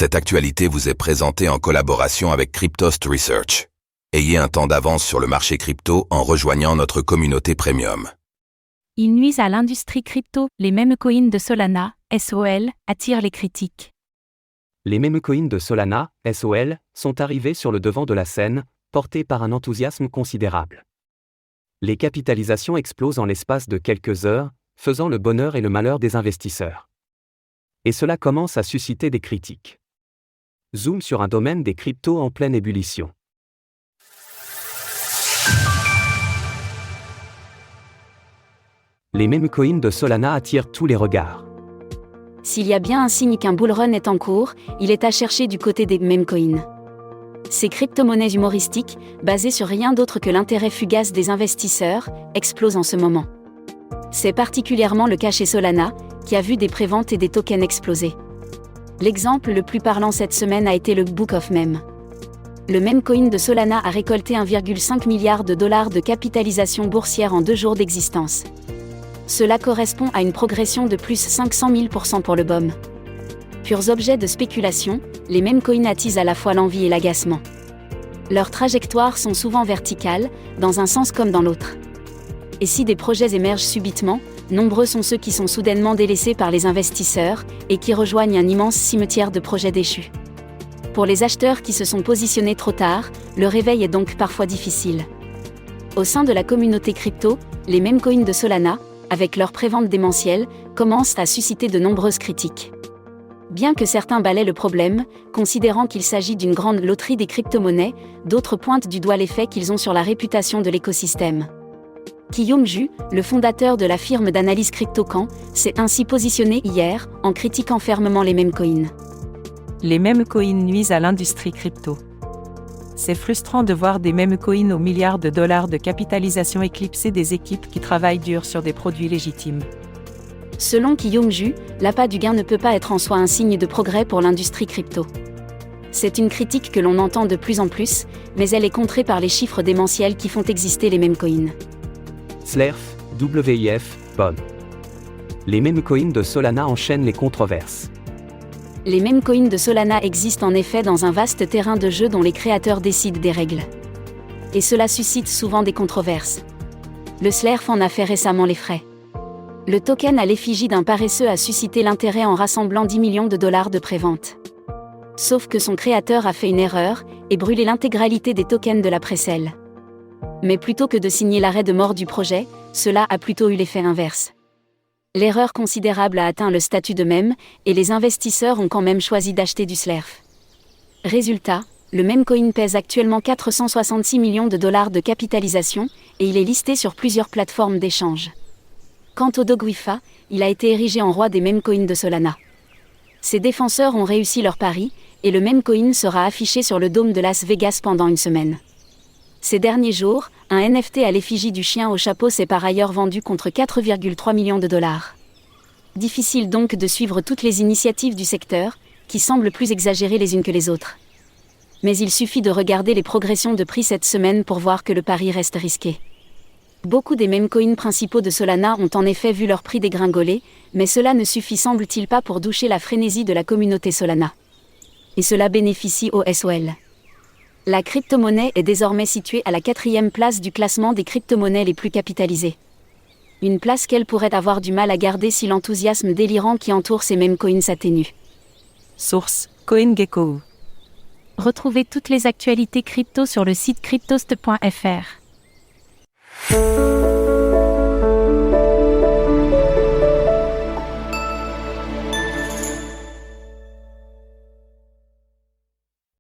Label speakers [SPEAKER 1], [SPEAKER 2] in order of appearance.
[SPEAKER 1] Cette actualité vous est présentée en collaboration avec Cryptost Research. Ayez un temps d'avance sur le marché crypto en rejoignant notre communauté premium.
[SPEAKER 2] Ils nuisent à l'industrie crypto. Les mêmes coins de Solana, SOL, attirent les critiques.
[SPEAKER 3] Les mêmes coins de Solana, SOL, sont arrivés sur le devant de la scène, portés par un enthousiasme considérable. Les capitalisations explosent en l'espace de quelques heures, faisant le bonheur et le malheur des investisseurs. Et cela commence à susciter des critiques. Zoom sur un domaine des cryptos en pleine ébullition. Les mêmes coins de Solana attirent tous les regards.
[SPEAKER 4] S'il y a bien un signe qu'un bull run est en cours, il est à chercher du côté des meme coins. Ces crypto-monnaies humoristiques, basées sur rien d'autre que l'intérêt fugace des investisseurs, explosent en ce moment. C'est particulièrement le cas chez Solana, qui a vu des préventes et des tokens exploser. L'exemple le plus parlant cette semaine a été le Book of Meme. Le meme coin de Solana a récolté 1,5 milliard de dollars de capitalisation boursière en 2 jours d'existence. Cela correspond à une progression de plus 500 000% pour le BOM. Purs objets de spéculation, les meme coins attisent à la fois l'envie et l'agacement. Leurs trajectoires sont souvent verticales, dans un sens comme dans l'autre. Et si des projets émergent subitement, nombreux sont ceux qui sont soudainement délaissés par les investisseurs, et qui rejoignent un immense cimetière de projets déchus. Pour les acheteurs qui se sont positionnés trop tard, le réveil est donc parfois difficile. Au sein de la communauté crypto, les meme coins de Solana, avec leur prévente démentielle, commencent à susciter de nombreuses critiques. Bien que certains balaient le problème, considérant qu'il s'agit d'une grande loterie des crypto-monnaies, d'autres pointent du doigt l'effet qu'ils ont sur la réputation de l'écosystème. Ki-Young Ju, le fondateur de la firme d'analyse CryptoCan, s'est ainsi positionné hier, en critiquant fermement les meme coins.
[SPEAKER 5] Les meme coins nuisent à l'industrie crypto. C'est frustrant de voir des meme coins aux milliards de dollars de capitalisation éclipser des équipes qui travaillent dur sur des produits légitimes.
[SPEAKER 4] Selon Ki-Young Ju, l'appât du gain ne peut pas être en soi un signe de progrès pour l'industrie crypto. C'est une critique que l'on entend de plus en plus, mais elle est contrée par les chiffres démentiels qui font exister les meme coins.
[SPEAKER 3] Slerf, WIF, BOM. Les meme coins de Solana enchaînent les controverses.
[SPEAKER 4] Les meme coins de Solana existent en effet dans un vaste terrain de jeu dont les créateurs décident des règles. Et cela suscite souvent des controverses. Le Slerf en a fait récemment les frais. Le token à l'effigie d'un paresseux a suscité l'intérêt en rassemblant 10 millions de dollars de prévente. Sauf que son créateur a fait une erreur, et brûlé l'intégralité des tokens de la précelle. Mais plutôt que de signer l'arrêt de mort du projet, cela a plutôt eu l'effet inverse. L'erreur considérable a atteint le statut de mème, et les investisseurs ont quand même choisi d'acheter du Slerf. Résultat, le meme coin pèse actuellement 466 millions de dollars de capitalisation, et il est listé sur plusieurs plateformes d'échange. Quant au Dogwifa, il a été érigé en roi des meme coins de Solana. Ses défenseurs ont réussi leur pari, et le meme coin sera affiché sur le dôme de Las Vegas pendant une semaine. Ces derniers jours, un NFT à l'effigie du chien au chapeau s'est par ailleurs vendu contre 4,3 millions de dollars. Difficile donc de suivre toutes les initiatives du secteur, qui semblent plus exagérées les unes que les autres. Mais il suffit de regarder les progressions de prix cette semaine pour voir que le pari reste risqué. Beaucoup des meme coins principaux de Solana ont en effet vu leur prix dégringoler, mais cela ne suffit semble-t-il pas pour doucher la frénésie de la communauté Solana. Et cela bénéficie au SOL. La crypto-monnaie est désormais située à la 4e place du classement des crypto-monnaies les plus capitalisées. Une place qu'elle pourrait avoir du mal à garder si l'enthousiasme délirant qui entoure ces meme coins s'atténue.
[SPEAKER 5] Source: CoinGecko.
[SPEAKER 2] Retrouvez toutes les actualités crypto sur le site cryptost.fr.